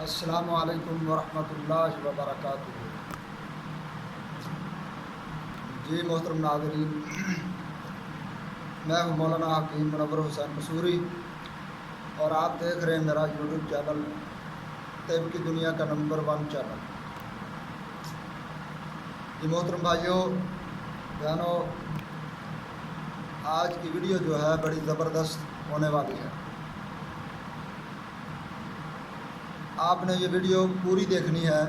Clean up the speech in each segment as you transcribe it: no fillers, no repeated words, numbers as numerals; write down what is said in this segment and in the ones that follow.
السلام علیکم ورحمۃ اللہ وبرکاتہ۔ جی محترم ناظرین، میں ہوں مولانا حکیم منور حسین قصوری اور آپ دیکھ رہے ہیں میرا یوٹیوب چینل طب کی دنیا کا نمبر 1 چینل۔ جی محترم بھائیوں بہنوں، آج کی ویڈیو جو ہے بڑی زبردست ہونے والی ہے۔ آپ نے یہ ویڈیو پوری دیکھنی ہے۔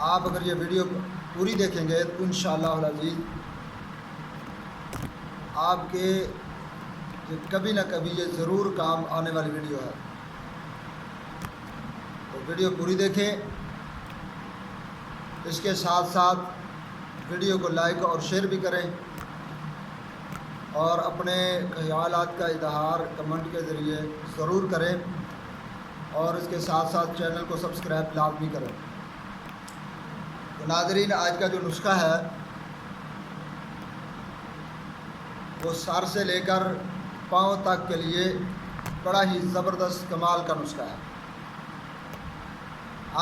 آپ اگر یہ ویڈیو پوری دیکھیں گے تو انشاءاللہ العزیز آپ کے کبھی نہ کبھی یہ ضرور کام آنے والی ویڈیو ہے۔ تو ویڈیو پوری دیکھیں، اس کے ساتھ ساتھ ویڈیو کو لائک اور شیئر بھی کریں اور اپنے خیالات کا اظہار کمنٹ کے ذریعے ضرور کریں اور اس کے ساتھ ساتھ چینل کو سبسکرائب لازمی کریں۔ تو ناظرین، آج کا جو نسخہ ہے وہ سر سے لے کر پاؤں تک کے لیے بڑا ہی زبردست کمال کا نسخہ ہے۔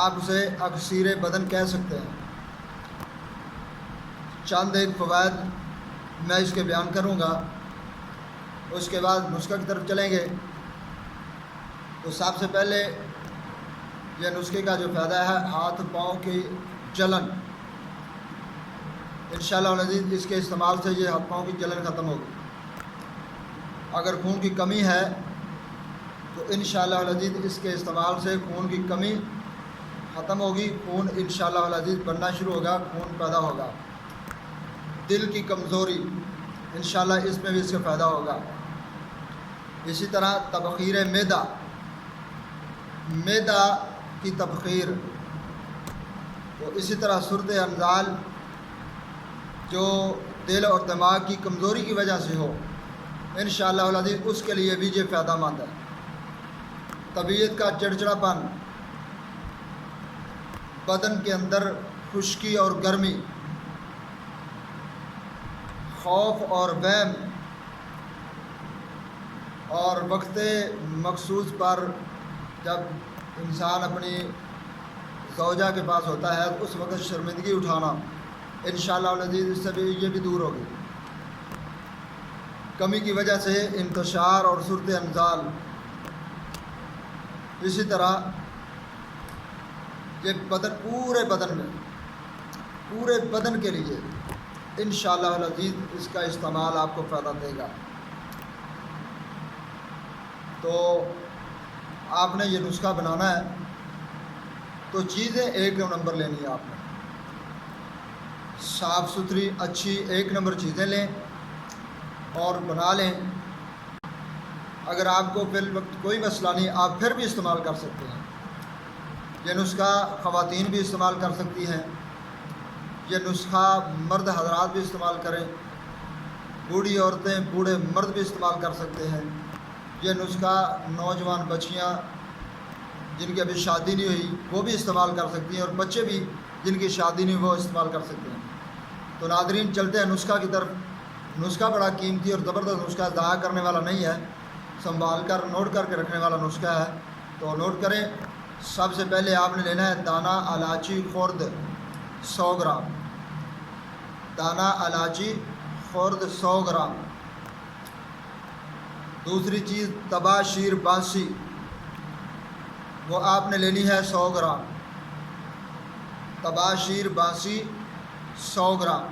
آپ اسے اکسیر بدن کہہ سکتے ہیں۔ چند ایک فوائد میں اس کے بیان کروں گا، اس کے بعد نسخہ کی طرف چلیں گے۔ تو سب سے پہلے یہ نسخے کا جو فائدہ ہے، ہاتھ پاؤں کی جلن، انشاءاللہ العزیز اس کے استعمال سے یہ ہاتھ پاؤں کی جلن ختم ہوگی۔ اگر خون کی کمی ہے تو انشاءاللہ العزیز اس کے استعمال سے خون کی کمی ختم ہوگی، خون انشاءاللہ العزیز بننا شروع ہوگا، خون پیدا ہوگا۔ دل کی کمزوری، انشاءاللہ اس میں بھی اس کا فائدہ ہوگا۔ اسی طرح تبخیر معدہ کی تبخیر، تو اسی طرح صورت انزال جو دل اور دماغ کی کمزوری کی وجہ سے ہو، انشاءاللہ العزیز اس کے لیے بھی یہ فائدہ مند ہے۔ طبیعت کا چڑچڑاپن، بدن کے اندر خشکی اور گرمی، خوف اور وہم، اور وقت مخصوص پر جب انسان اپنی زوجہ کے پاس ہوتا ہے تو اس وقت شرمندگی اٹھانا، انشاءاللہ العزیز اس سے بھی یہ بھی دور ہوگی۔ کمی کی وجہ سے انتشار اور صورت انزال، اسی طرح یہ پورے بدن کے لیے انشاءاللہ العزیز اس کا استعمال آپ کو فائدہ دے گا۔ تو آپ نے یہ نسخہ بنانا ہے تو چیزیں 1 نمبر لینی ہے۔ آپ نے صاف ستھری اچھی 1 نمبر چیزیں لیں اور بنا لیں۔ اگر آپ کو فی الوقت کوئی مسئلہ نہیں، آپ پھر بھی استعمال کر سکتے ہیں۔ یہ نسخہ خواتین بھی استعمال کر سکتی ہیں، یہ نسخہ مرد حضرات بھی استعمال کریں، بوڑھی عورتیں بوڑھے مرد بھی استعمال کر سکتے ہیں۔ یہ نسخہ نوجوان بچیاں جن کی ابھی شادی نہیں ہوئی وہ بھی استعمال کر سکتی ہیں، اور بچے بھی جن کی شادی نہیں وہ استعمال کر سکتے ہیں۔ تو ناظرین چلتے ہیں نسخہ کی طرف۔ نسخہ بڑا قیمتی اور زبردست نسخہ، ضائع کرنے والا نہیں ہے، سنبھال کر نوٹ کر کے رکھنے والا نسخہ ہے۔ تو نوٹ کریں۔ سب سے پہلے آپ نے لینا ہے دانہ الائچی خرد 100 گرام، دانہ الائچی خرد 100 گرام۔ دوسری چیز تباشیر بانسی، وہ آپ نے لینی ہے 100 گرام، تباشیر بانسی 100 گرام۔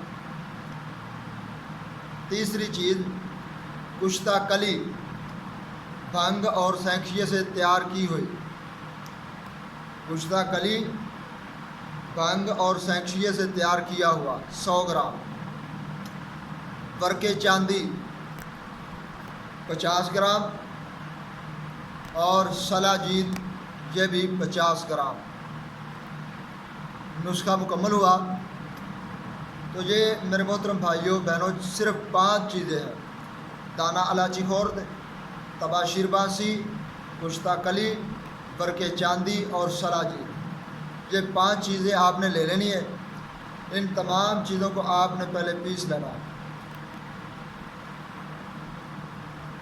تیسری چیز کشتہ کلی، بھنگ اور سینکھیے سے تیار کی ہوئی، کشتہ کلی بھنگ اور سینکھیے سے تیار کیا ہوا 100 گرام۔ ورق چاندی 50 گرام اور شلاجید یہ بھی 50 گرام۔ نسخہ مکمل ہوا۔ تو یہ میرے محترم بھائیوں بہنوں صرف 5 چیزیں ہیں: دانہ الائچی خرد، تباشیر بانسی، کشتہ کلی، ورق چاندی اور شلاجید۔ یہ 5 چیزیں آپ نے لے لینی ہے۔ ان تمام چیزوں کو آپ نے پہلے پیس لینا ہے۔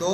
2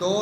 2